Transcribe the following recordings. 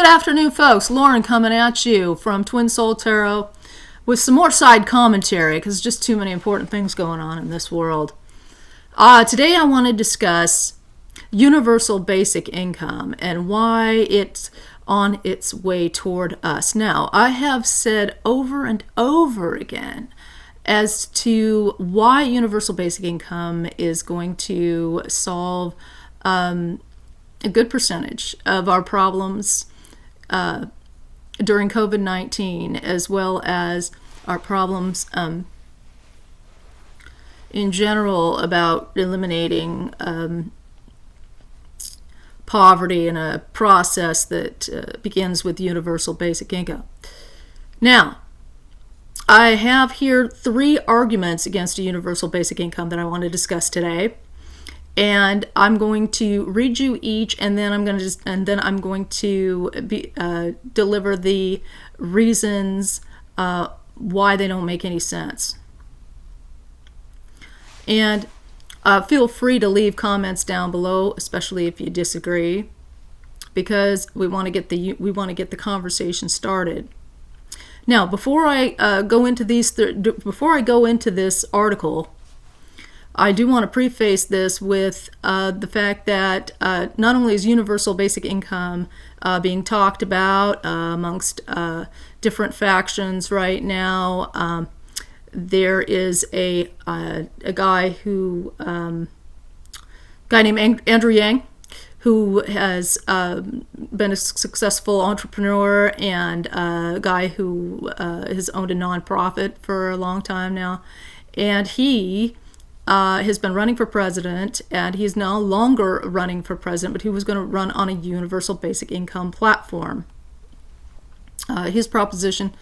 Good afternoon, folks. Lauren coming at you from Twin Soul Tarot with some more side commentary because there's just too many important things going on in this world. Today I want to discuss universal basic income and why it's on its way toward us. Now, I have said over and over again as to why universal basic income is going to solve a good percentage of our problems during COVID-19, as well as our problems in general about eliminating poverty in a process that begins with universal basic income. Now, I have here 3 arguments against a universal basic income that I want to discuss today. And I'm going to read you each, and then I'm going to deliver the reasons why they don't make any sense. And feel free to leave comments down below, especially if you disagree, because we want to get the conversation started. Now, before I go into this article, I do want to preface this with the fact that not only is universal basic income being talked about amongst different factions right now. There is a guy named Andrew Yang, who has been a successful entrepreneur and a guy who has owned a nonprofit for a long time now, and he has been running for president, and he's no longer running for president, but he was going to run on a universal basic income platform. His proposition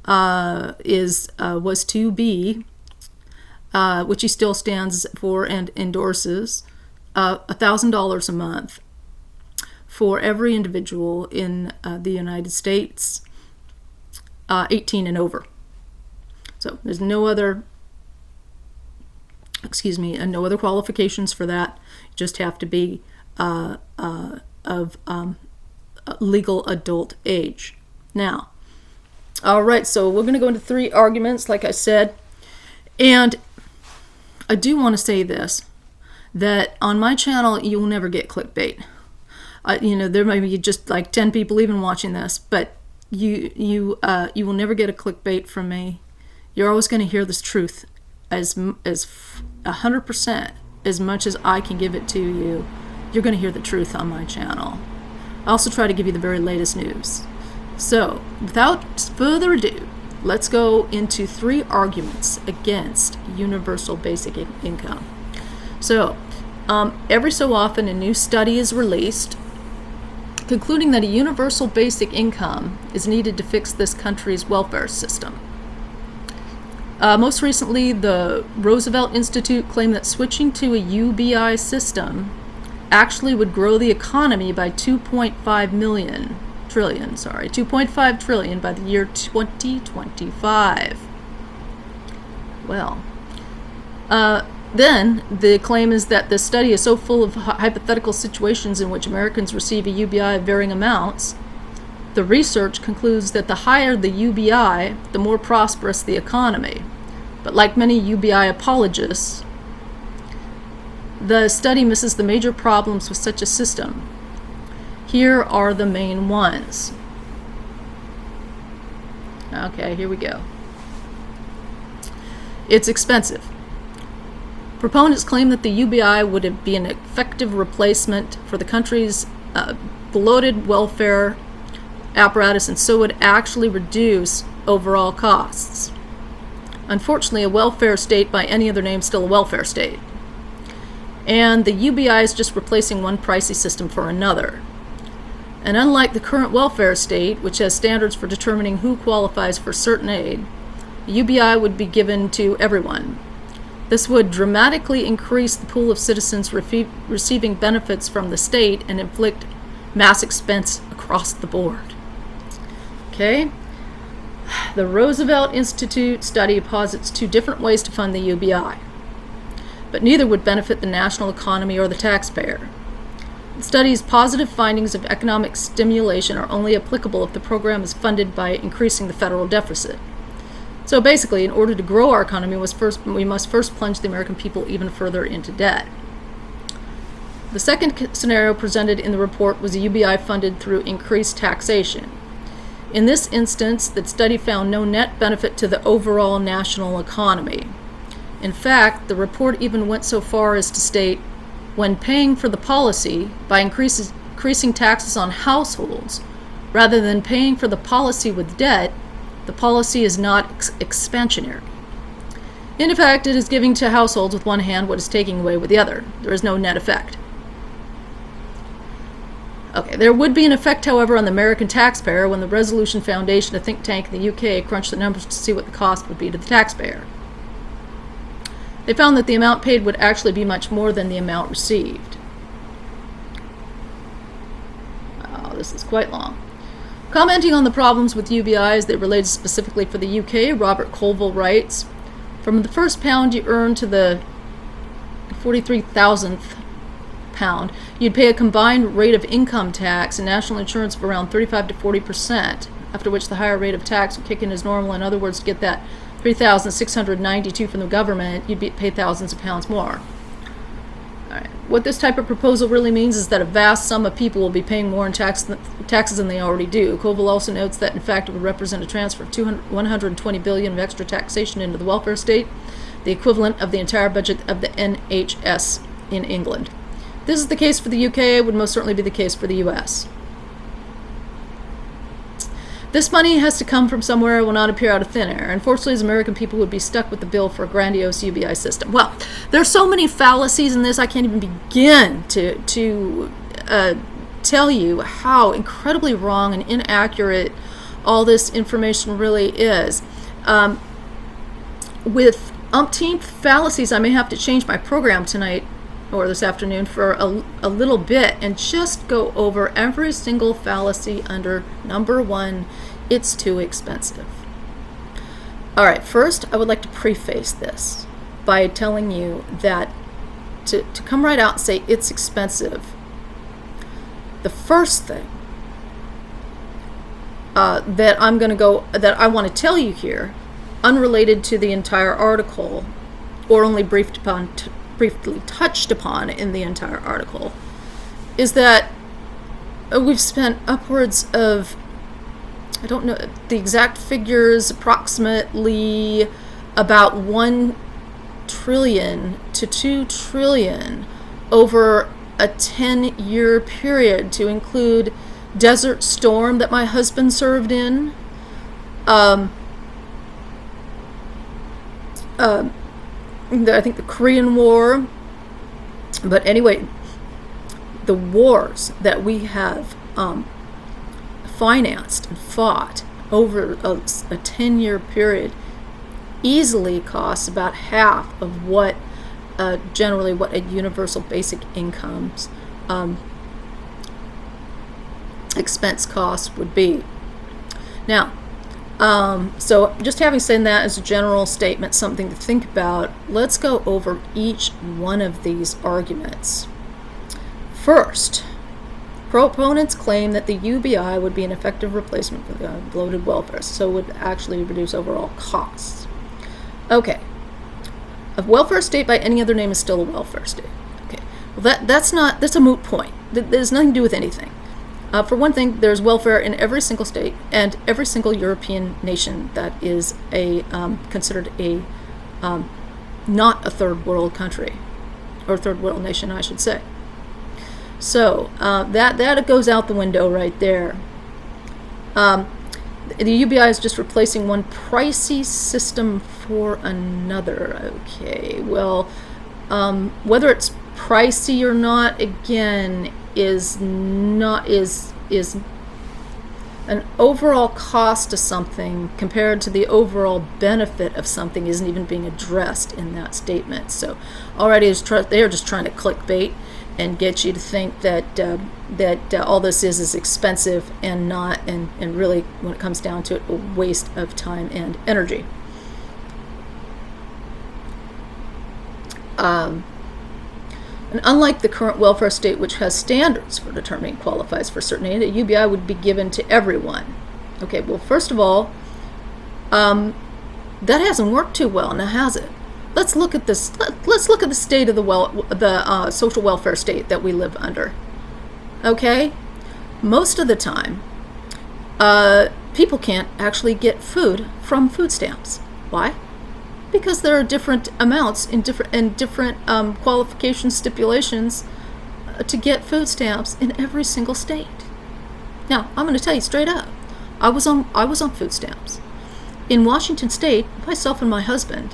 was to be, which he still stands for and endorses, $1,000 a month for every individual in the United States, 18 and over. So there's no other qualifications for that. You just have to be of legal adult age. Now, all right, so we're going to go into 3 arguments, like I said. And I do want to say this, that on my channel, you will never get clickbait. There may be just like 10 people even watching this, but you will never get a clickbait from me. You're always going to hear this truth as 100%, as much as I can give it to you. You're going to hear the truth on my channel. I also try to give you the very latest news. So, without further ado, let's go into 3 arguments against universal basic income. So, every so often a new study is released concluding that a universal basic income is needed to fix this country's welfare system. Most recently, the Roosevelt Institute claimed that switching to a UBI system actually would grow the economy by 2.5 trillion by the year 2025. Well, then the claim is that this study is so full of hypothetical situations in which Americans receive a UBI of varying amounts. The research concludes that the higher the UBI, the more prosperous the economy. But like many UBI apologists, the study misses the major problems with such a system. Here are the main ones. Okay, here we go. It's expensive. Proponents claim that the UBI would be an effective replacement for the country's bloated welfare apparatus, and so would actually reduce overall costs. Unfortunately, a welfare state by any other name is still a welfare state. And the UBI is just replacing one pricey system for another. And unlike the current welfare state, which has standards for determining who qualifies for certain aid, the UBI would be given to everyone. This would dramatically increase the pool of citizens receiving benefits from the state and inflict mass expense across the board. Okay? The Roosevelt Institute study posits 2 different ways to fund the UBI, but neither would benefit the national economy or the taxpayer. The study's positive findings of economic stimulation are only applicable if the program is funded by increasing the federal deficit. So basically, in order to grow our economy, we must first plunge the American people even further into debt. The second scenario presented in the report was a UBI funded through increased taxation. In this instance, the study found no net benefit to the overall national economy. In fact, the report even went so far as to state, when paying for the policy by increasing taxes on households, rather than paying for the policy with debt, the policy is not expansionary. In effect, it is giving to households with one hand what is taking away with the other. There is no net effect. Okay, there would be an effect, however, on the American taxpayer when the Resolution Foundation, a think tank in the UK, crunched the numbers to see what the cost would be to the taxpayer. They found that the amount paid would actually be much more than the amount received. Wow, this is quite long. Commenting on the problems with UBI as they related specifically for the UK, Robert Colville writes, from the first pound you earn to the 43,000th pound, you'd pay a combined rate of income tax and national insurance of around 35 to 40%, after which the higher rate of tax would kick in as normal. In other words, to get that 3,692 from the government, you'd pay thousands of pounds more. All right. What this type of proposal really means is that a vast sum of people will be paying more in taxes than they already do. Colville also notes that, in fact, it would represent a transfer of 120 billion of extra taxation into the welfare state, the equivalent of the entire budget of the NHS in England. If this is the case for the UK, it would most certainly be the case for the US. This money has to come from somewhere. It will not appear out of thin air. Unfortunately, as American people would be stuck with the bill for a grandiose UBI system. Well, there's so many fallacies in this, I can't even begin to tell you how incredibly wrong and inaccurate all this information really is. With umpteenth fallacies, I may have to change my program tonight or this afternoon for a little bit and just go over every single fallacy under number one. It's too expensive. All right, first I would like to preface this by telling you that to come right out and say it's expensive, the first thing that I want to tell you here, unrelated to the entire article or only briefly touched upon in the entire article, is that we've spent upwards of, I don't know the exact figures, approximately about 1 trillion to 2 trillion over a 10-year period, to include Desert Storm that my husband served in, I think the Korean War. But anyway, the wars that we have financed and fought over a 10-year period easily costs about half of what generally what a universal basic income's expense cost would be. Now, so just having said that as a general statement, something to think about, let's go over each one of these arguments. First, proponents claim that the UBI would be an effective replacement for the bloated welfare, so it would actually reduce overall costs. Okay, a welfare state by any other name is still a welfare state. Okay, well that's a moot point. There's nothing to do with anything. For one thing, there's welfare in every single state and every single European nation that is considered a not a third world country, or third world nation, I should say. So that goes out the window right there. The UBI is just replacing one pricey system for another. Okay, well, whether it's pricey or not, again, is an overall cost to something compared to the overall benefit of something isn't even being addressed in that statement. So already they are just trying to clickbait and get you to think that all this is expensive and not, and really, when it comes down to it, a waste of time and energy. And unlike the current welfare state, which has standards for determining qualifies for certain aid, a UBI would be given to everyone. Okay, well, first of all, that hasn't worked too well, now has it? Let's look at this. Let's look at the state of the social welfare state that we live under. Okay, most of the time, people can't actually get food from food stamps. Why? Because there are different amounts in different qualification stipulations to get food stamps in every single state. Now, I'm going to tell you straight up, I was on food stamps in Washington State. Myself and my husband,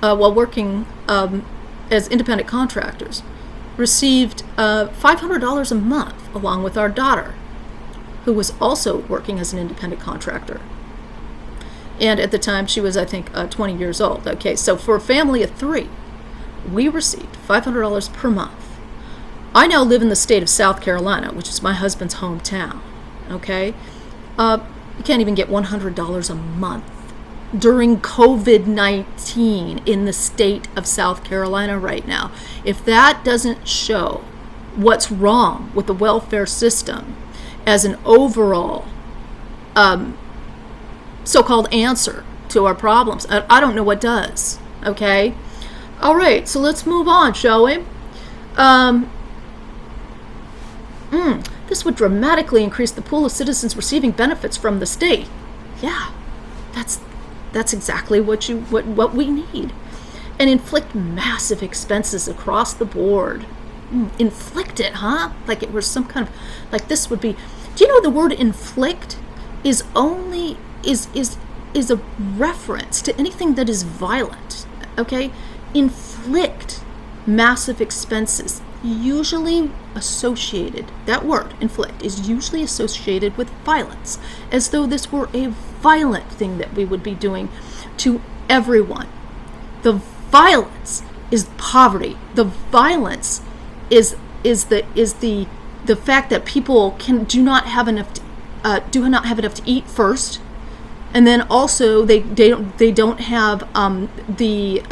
while working as independent contractors, received $500 a month along with our daughter, who was also working as an independent contractor. And at the time, she was, I think, 20 years old. Okay, so for a family of 3, we received $500 per month. I now live in the state of South Carolina, which is my husband's hometown. Okay, you can't even get $100 a month during COVID-19 in the state of South Carolina right now. If that doesn't show what's wrong with the welfare system as an overall so-called answer to our problems, I don't know what does. Okay, all right, so let's move on, shall we? This would dramatically increase the pool of citizens receiving benefits from the state. Yeah, that's exactly what we need. And inflict massive expenses across the board. Inflict it, huh? Like it was some kind of, like this would be. Do you know the word inflict is only is a reference to anything that is violent? Okay, inflict massive expenses, usually associated, that word inflict is usually associated with violence, as though this were a violent thing that we would be doing to everyone. The violence is poverty. The violence is the fact that people do not have enough to eat first, and then also they don't have the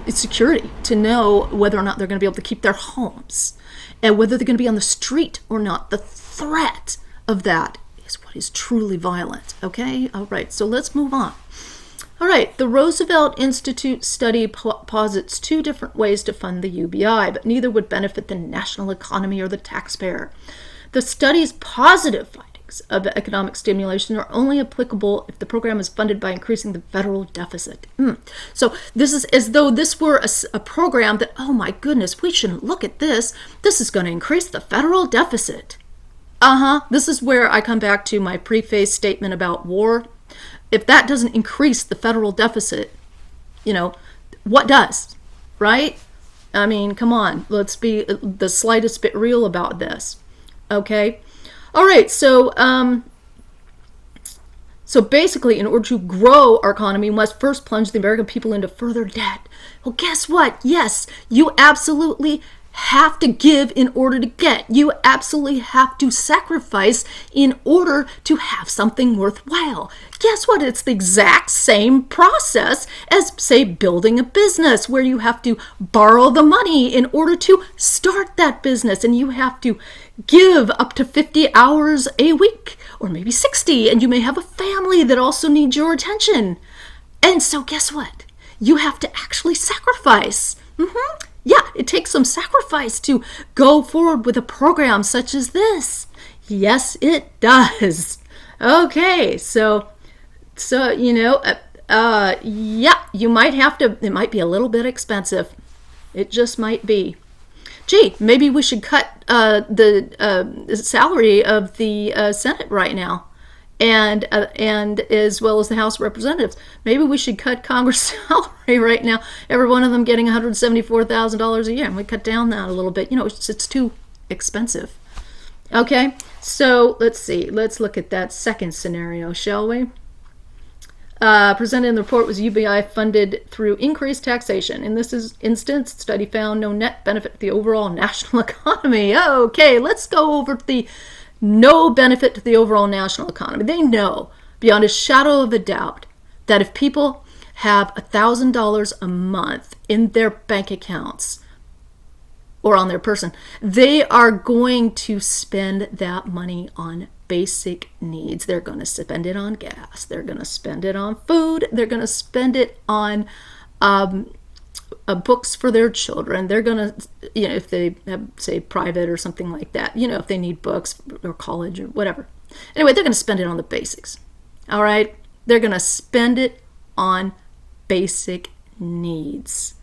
security to know whether or not they're going to be able to keep their homes, and whether they're going to be on the street or not. The threat of that is what is truly violent. Okay, all right, so let's move on. All right, the Roosevelt Institute study posits 2 different ways to fund the UBI, but neither would benefit the national economy or the taxpayer. The study's positive findings of economic stimulation are only applicable if the program is funded by increasing the federal deficit. So this is as though this were a program that, oh my goodness, we shouldn't look at this. This is going to increase the federal deficit. This is where I come back to my preface statement about war. If that doesn't increase the federal deficit, what does, right? I mean, come on, let's be the slightest bit real about this, okay? All right, so basically, in order to grow our economy, we must first plunge the American people into further debt. Well, guess what? Yes, you absolutely have to give in order to get. You absolutely have to sacrifice in order to have something worthwhile. Guess what? It's the exact same process as, say, building a business, where you have to borrow the money in order to start that business, and you have to give up to 50 hours a week, or maybe 60, and you may have a family that also needs your attention. And so guess what? You have to actually sacrifice. Yeah, it takes some sacrifice to go forward with a program such as this. Yes, it does. Okay, so yeah, you might have to, it might be a little bit expensive. It just might be. Gee, maybe we should cut the salary of the Senate right now, and as well as the House of Representatives. Maybe we should cut Congress' salary right now. Every one of them getting $174,000 a year, and we cut down that a little bit. It's too expensive. Okay, so let's see. Let's look at that second scenario, shall we? Presented in the report was UBI funded through increased taxation. In this instance, the study found no net benefit to the overall national economy. Okay, let's go over the no benefit to the overall national economy. They know beyond a shadow of a doubt that if people have $1,000 a month in their bank accounts, or on their person, they are going to spend that money on basic needs. They're going to spend it on gas. They're going to spend it on food. They're going to spend it on books for their children. They're going to, if they have, say, private or something like that, if they need books or college or whatever. Anyway, they're going to spend it on the basics. All right? They're going to spend it on basic needs.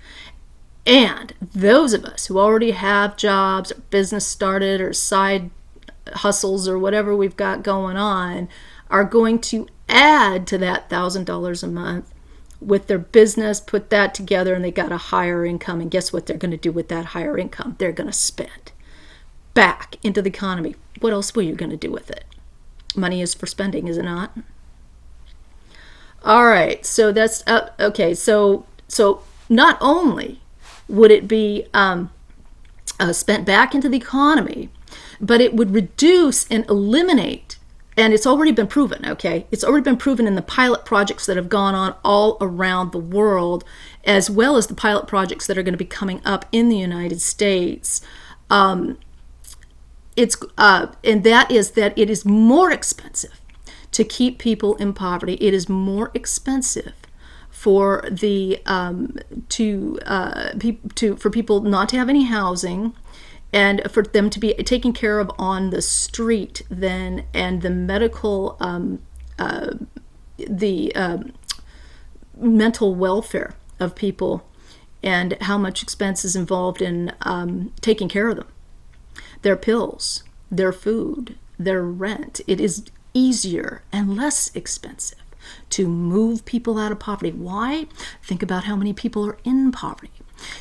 And those of us who already have jobs or business started or side hustles or whatever we've got going on are going to add to that $1,000 a month with their business, put that together, and they got a higher income. And guess what they're going to do with that higher income? They're going to spend back into the economy. What else were you going to do with it? Money is for spending, is it not? All right, so that's okay. So not only would it be spent back into the economy, but it would reduce and eliminate, and it's already been proven, okay? It's already been proven in the pilot projects that have gone on all around the world, as well as the pilot projects that are going to be coming up in the United States. And that is that it is more expensive to keep people in poverty. It is more expensive for the for people not to have any housing, and for them to be taken care of on the street, and the medical mental welfare of people, and how much expense is involved in taking care of them, their pills, their food, their rent. It is easier and less expensive to move people out of poverty. Why? Think about how many people are in poverty.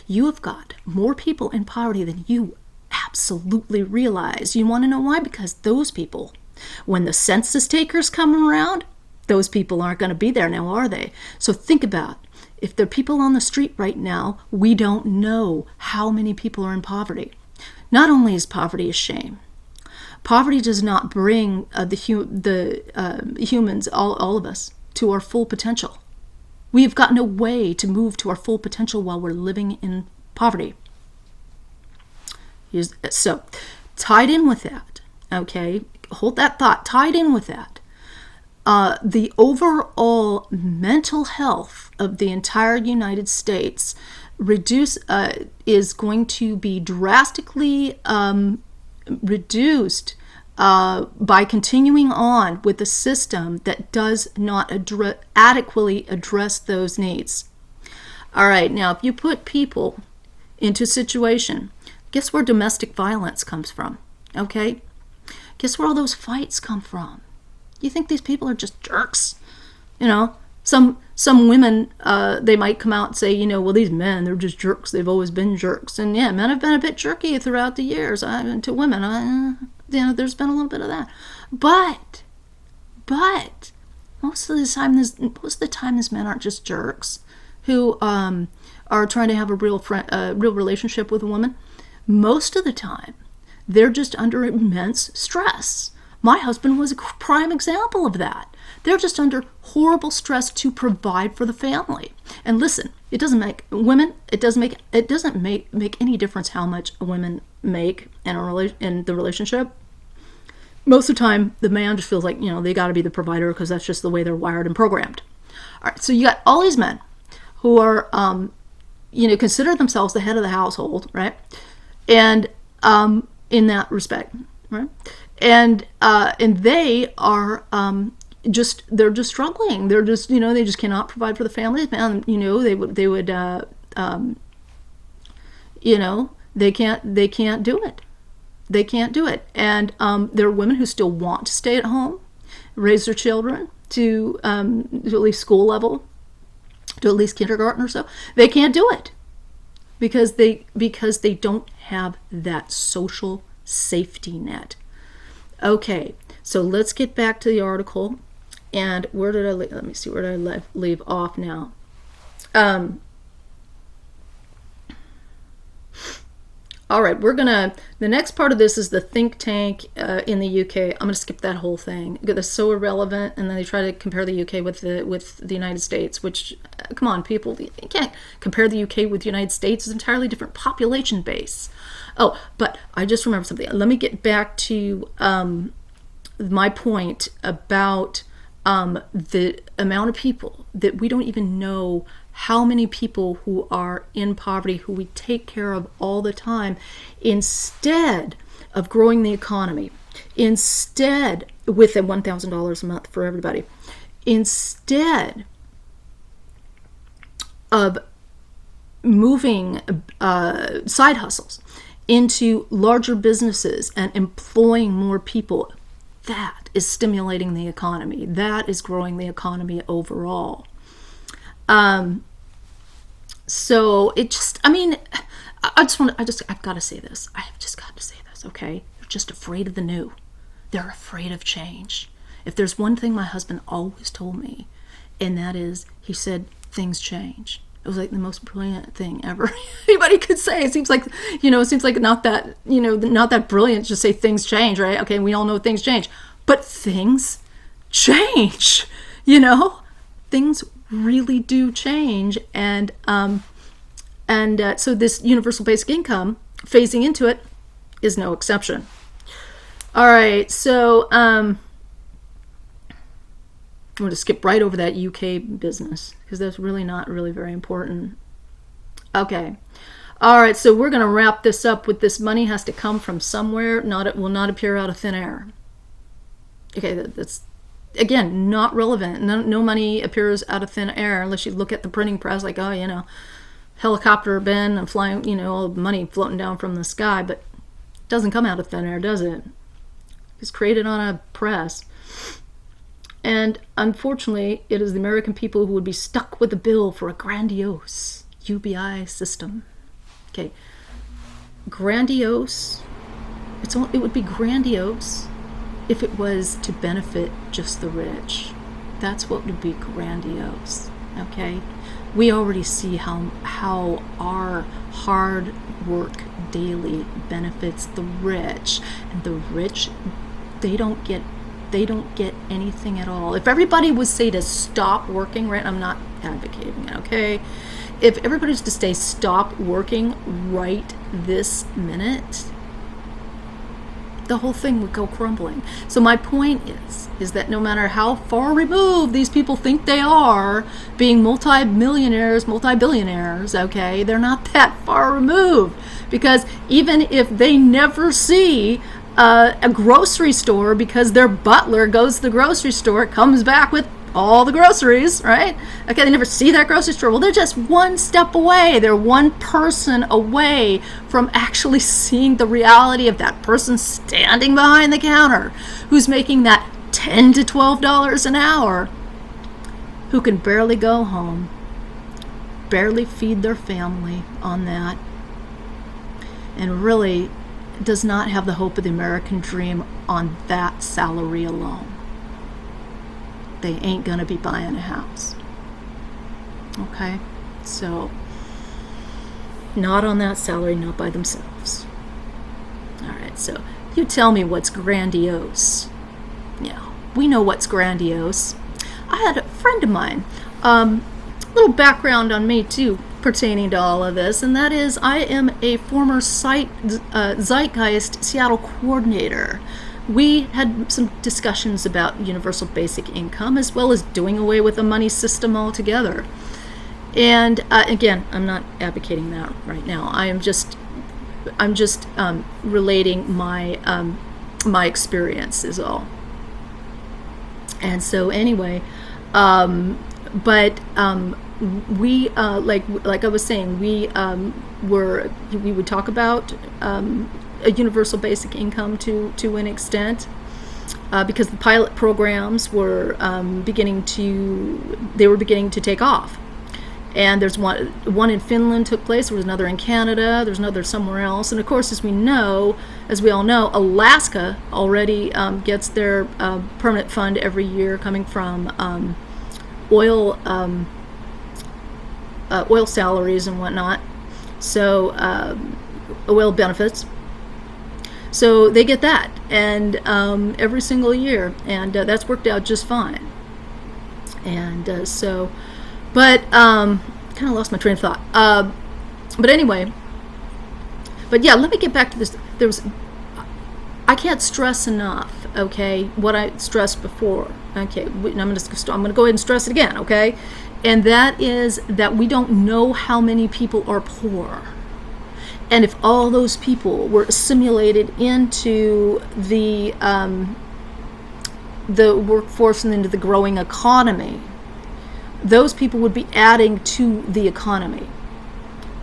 You have got more people in poverty than you absolutely realize. You want to know why? Because those people, when the census takers come around, those people aren't going to be there now, are they? So think about, if there are people on the street right now, we don't know how many people are in poverty. Not only is poverty a shame, poverty does not bring humans, all of us, to our full potential. We have gotten a way to move to our full potential while we're living in poverty. So, tied in with that, okay, hold that thought, tied in with that, the overall mental health of the entire United States is going to be drastically reduced by continuing on with a system that does not adequately address those needs. All right, now if you put people into a situation, guess where domestic violence comes from, okay? Guess where all those fights come from? You think these people are just jerks? Some women, they might come out and say, well, these men, they're just jerks. They've always been jerks. And yeah, men have been a bit jerky throughout the years. To women, there's been a little bit of that. But most of the time, these men aren't just jerks who are trying to have a real relationship with a woman. Most of the time, they're just under immense stress. My husband was a prime example of that. They're just under horrible stress to provide for the family. And listen, it doesn't make any difference how much women make in the relationship. Most of the time, the man just feels like, they got to be the provider because that's just the way they're wired and programmed. All right, so you got all these men who are, consider themselves the head of the household, right? And in that respect, right? And they are they're just struggling. They're just, they just cannot provide for the family. Man, they can't do it. They can't do it. And there are women who still want to stay at home, raise their children to at least school level, to at least kindergarten or so. They can't do it because they don't have that social safety net. Okay, so let's get back to the article. And where did I let me see, where did I leave off now? All right, the next part of this is the think tank in the UK. I'm going to skip that whole thing. That's so irrelevant, and then they try to compare the UK with the United States, which, come on, people, you can't compare the UK with the United States. It's an entirely different population base. Oh, but I just remembered something. Let me get back to my point about the amount of people that we don't even know how many people who are in poverty, who we take care of all the time, instead of growing the economy, instead with the $1,000 a month for everybody, instead of moving side hustles into larger businesses and employing more people. That is stimulating the economy. That is growing the economy overall. So it just, I mean, I've got to say this. I've just got to say this, okay? They're just afraid of the new. They're afraid of change. If there's one thing my husband always told me, and that is, he said, things change. It was like the most brilliant thing ever anybody could say. It seems like, not that brilliant to just say things change, right? Okay, we all know things change. But things change, Things really do change. And so this universal basic income, phasing into it, is no exception. All right, so I'm going to skip right over that UK business because that's really not really very important. Okay. All right, so we're going to wrap this up with this money has to come from somewhere. It will not appear out of thin air. Okay, that's, again, not relevant. No money appears out of thin air unless you look at the printing press like, helicopter bin and flying, all the money floating down from the sky. But it doesn't come out of thin air, does it? It's created on a press. And unfortunately, it is the American people who would be stuck with the bill for a grandiose UBI system. Okay, grandiose. It would be grandiose if it was to benefit just the rich. That's what would be grandiose. Okay, we already see how our hard work daily benefits the rich, and the rich, they don't get anything at all. If everybody would say to stop working, right? I'm not advocating it, okay? If everybody was to say stop working right this minute, the whole thing would go crumbling. So my point is that no matter how far removed these people think they are, being multi-millionaires, multi-billionaires, okay, they're not that far removed. Because even if they never see a grocery store because their butler goes to the grocery store, comes back with all the groceries, right? Okay, they never see that grocery store. Well, they're just one step away. They're one person away from actually seeing the reality of that person standing behind the counter who's making that $10 to $12 an hour, who can barely go home, barely feed their family on that, and really does not have the hope of the American dream on that salary alone. They ain't gonna be buying a house. Okay? So, not on that salary, not by themselves. Alright, so you tell me what's grandiose. Yeah, we know what's grandiose. I had a friend of mine, little background on me too, pertaining to all of this, and that is I am a former Zeitgeist Seattle coordinator. We had some discussions about universal basic income as well as doing away with the money system altogether. And again, I'm not advocating that right now. I'm just relating my my experience is all. And so anyway, we like I was saying, we would talk about a universal basic income to an extent, because the pilot programs were beginning to take off. And there's one in Finland took place. There was another in Canada. There's another somewhere else. And of course, as we all know, Alaska already gets their permanent fund every year coming from oil salaries and whatnot. So oil benefits. So they get that, and every single year, and that's worked out just fine. And but kind of lost my train of thought. But anyway, But yeah, let me get back to this. I can't stress enough, okay, what I stressed before. Okay, I'm going to go ahead and stress it again, okay? And that is that we don't know how many people are poor. And if all those people were assimilated into the workforce and into the growing economy, those people would be adding to the economy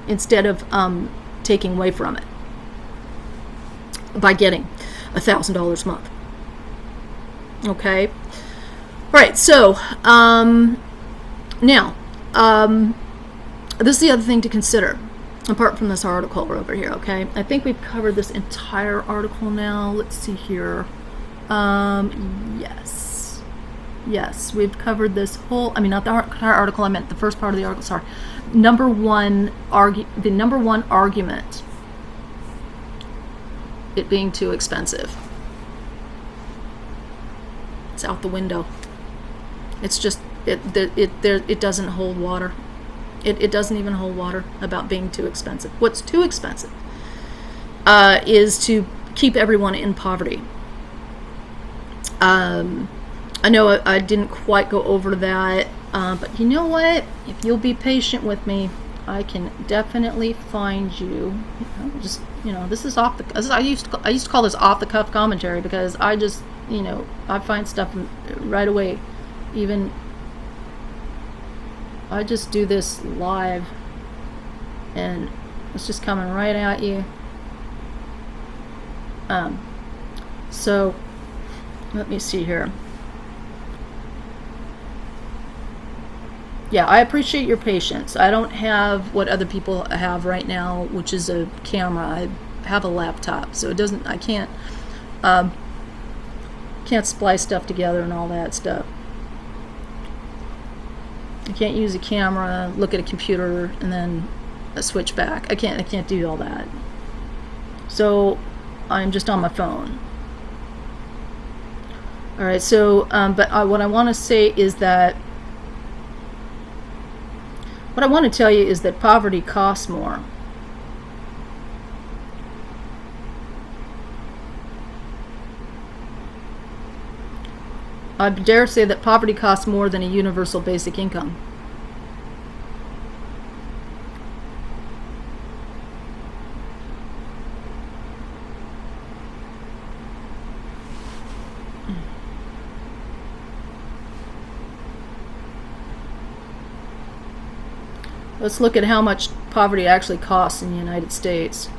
instead of taking away from it by getting $1,000 a month. Okay? All right, so now, this is the other thing to consider, apart from this article over here, okay? I think we've covered this entire article now. Let's see here. Yes, we've covered this whole, not the entire article, I meant the first part of the article, sorry. The number one argument, it being too expensive. It's out the window. It's just, it doesn't hold water. It doesn't even hold water about being too expensive. What's too expensive is to keep everyone in poverty. I know I didn't quite go over that, but you know what? If you'll be patient with me, I can definitely find you. This is I used to call this off the cuff commentary, because I just, I find stuff right away. Even I just do this live, and it's just coming right at you. So let me see here. Yeah, I appreciate your patience. I don't have what other people have right now, which is a camera. I have a laptop, so I can't splice stuff together and all that stuff. I can't use a camera, look at a computer, and then switch back. I can't do all that. So I'm just on my phone. All right. So, but what I want to say is that. What I want to tell you is that poverty costs more. I dare say that poverty costs more than a universal basic income. Let's look at how much poverty actually costs in the United States.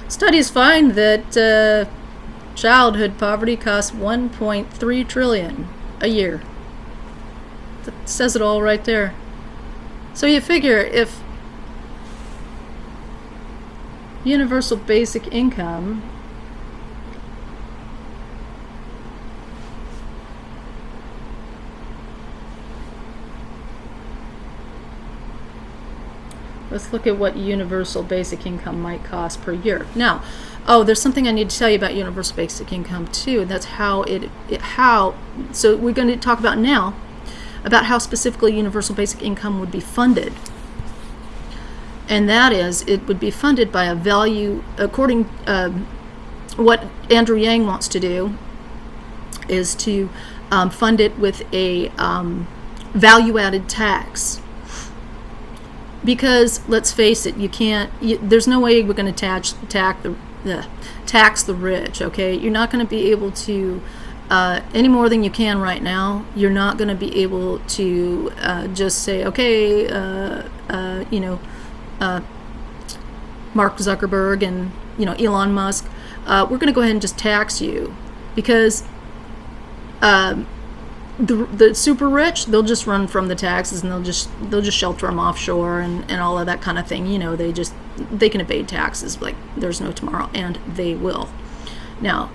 Studies find that childhood poverty costs $1.3 trillion a year. That says it all right there. So you figure if universal basic income let's look at what universal basic income might cost per year. Now, there's something I need to tell you about universal basic income too, and that's how so we're going to talk about now about how specifically universal basic income would be funded. And that is, it would be funded by a value, according what Andrew Yang wants to do is to fund it with a value-added tax. Because let's face it, there's no way we're going to tax the rich. Okay, you're not going to be able to any more than you can right now. You're not going to be able to just say, okay, Mark Zuckerberg and Elon Musk, we're going to go ahead and just tax you, because the super rich, they'll just run from the taxes, and they'll just shelter them offshore and all of that kind of thing. They can evade taxes like there's no tomorrow, and they will. Now,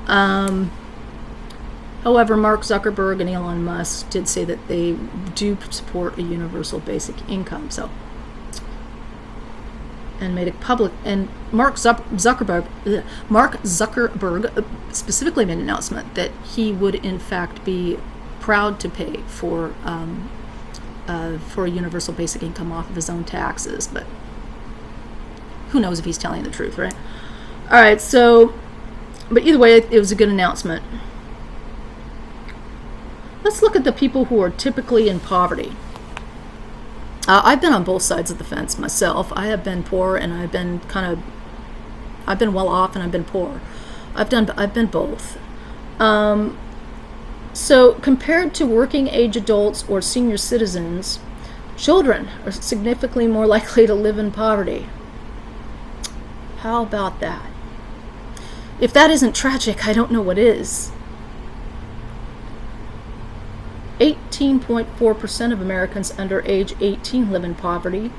however, Mark Zuckerberg and Elon Musk did say that they do support a universal basic income. So, and made it public. And Mark Zuckerberg specifically made an announcement that he would in fact be proud to pay for for a universal basic income off of his own taxes, but who knows if he's telling the truth, right? All right, so, but either way, it was a good announcement. Let's look at the people who are typically in poverty. I've been on both sides of the fence myself. I have been poor, and I've been well off, and I've been poor. I've been both. So compared to working age adults or senior citizens, children are significantly more likely to live in poverty. How about that? If that isn't tragic, I don't know what is. 18.4% of Americans under age 18 live in poverty,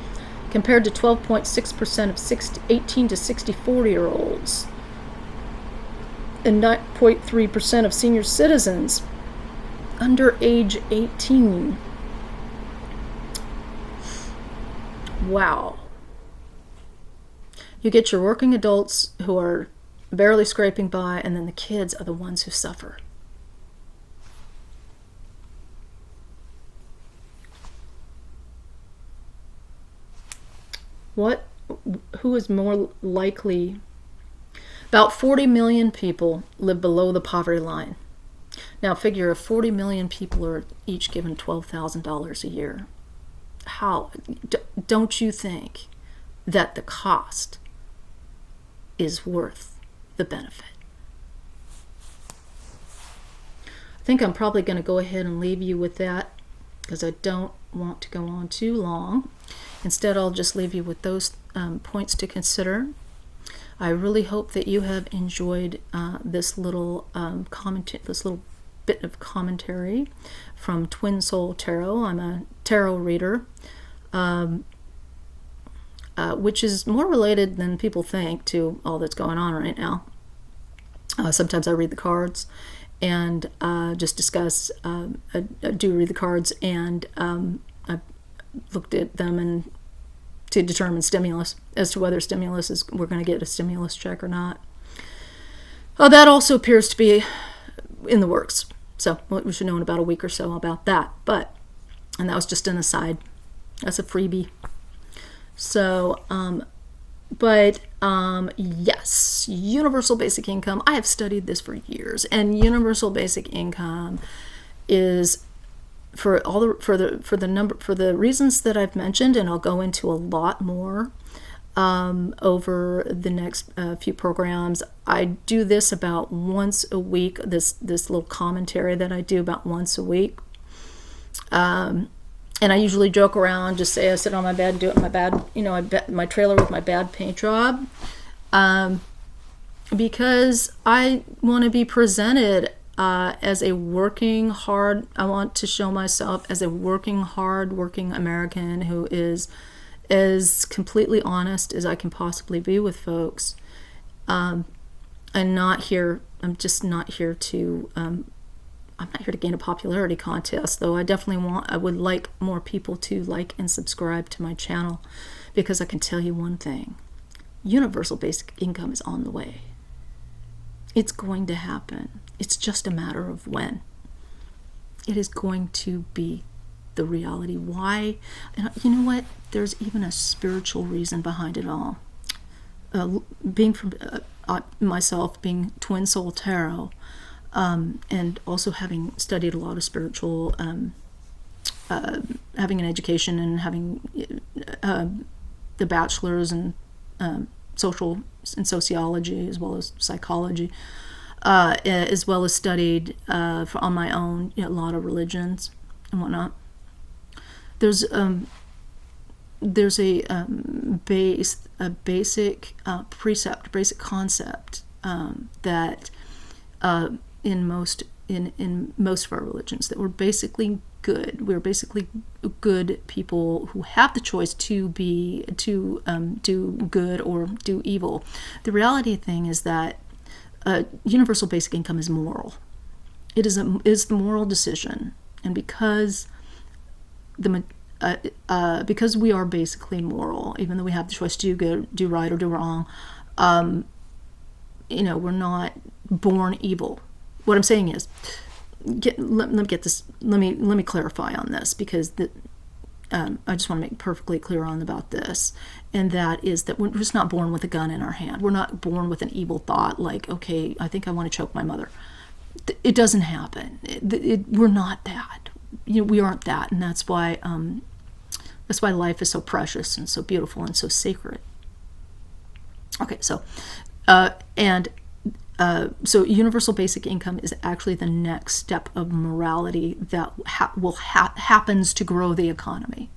compared to 12.6% of 18 to 64-year-olds, and 9.3% of senior citizens under age 18. Wow. You get your working adults who are barely scraping by, and then the kids are the ones who suffer. Who is more likely? About 40 million people live below the poverty line. Now figure if 40 million people are each given $12,000 a year. How? Don't you think that the cost is worth the benefit? I think I'm probably going to go ahead and leave you with that because I don't want to go on too long. Instead, I'll just leave you with those points to consider. I really hope that you have enjoyed this little bit of commentary from Twin Soul Tarot. I'm a tarot reader, which is more related than people think to all that's going on right now. Sometimes I read the cards and just discuss. I do read the cards, and I looked at them and to determine stimulus, as to whether we're going to get a stimulus check or not. That also appears to be in the works. So we should know in about a week or so about that. And that was just an aside. That's a freebie. So, yes, universal basic income. I have studied this for years, and universal basic income is for the reasons that I've mentioned, and I'll go into a lot more over the next few programs. I do this about once a week. This little commentary that I do about once a week, and I usually joke around, just say I sit on my bed, do it in my bed, my trailer with my bad paint job, because I want to be presented as a working hard. I want to show myself as a working American who is as completely honest as I can possibly be with folks. I'm just not here to I'm not here to gain a popularity contest, though I would like more people to like and subscribe to my channel, because I can tell you one thing: universal basic income is on the way. It's going to happen. It's just a matter of when. It is going to be the reality. Why? And you know what? There's even a spiritual reason behind it all. Being from myself, being Twin Soul Tarot, and also having studied a lot of spiritual, having an education and having the bachelor's in sociology as well as psychology, as well as studied on my own a lot of religions and whatnot. There's a basic precept, basic concept that in most of our religions, that we're basically good. We're basically good people who have the choice to do good or do evil. The reality thing is that universal basic income is moral. It is the moral decision, and because we are basically moral, even though we have the choice to do good, do right, or do wrong, we're not born evil. What I'm saying is, let me clarify on this, because I just want to make perfectly clear on about this, and that is that we're just not born with a gun in our hand. We're not born with an evil thought like, okay, I think I want to choke my mother. It doesn't happen. We're not that. We aren't that, and that's why life is so precious and so beautiful and so sacred. Okay, so so universal basic income is actually the next step of morality that happens to grow the economy.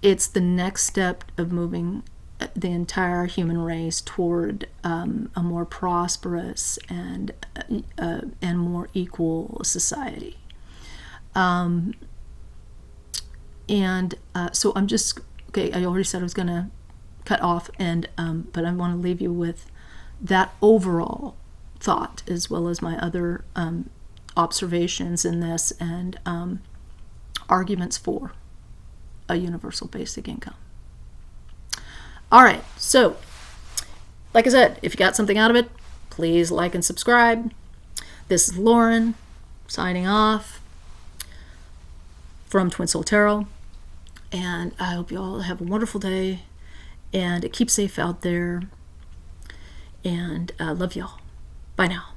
It's the next step of moving the entire human race toward a more prosperous and more equal society. So I'm just okay. I already said I was going to cut off, but I want to leave you with that overall thought, as well as my other observations in this and arguments for a universal basic income. All right, so like I said, if you got something out of it, please like and subscribe. This is Lauren signing off from Twin Soul Tarot, and I hope you all have a wonderful day and keep safe out there. And love y'all. Bye now.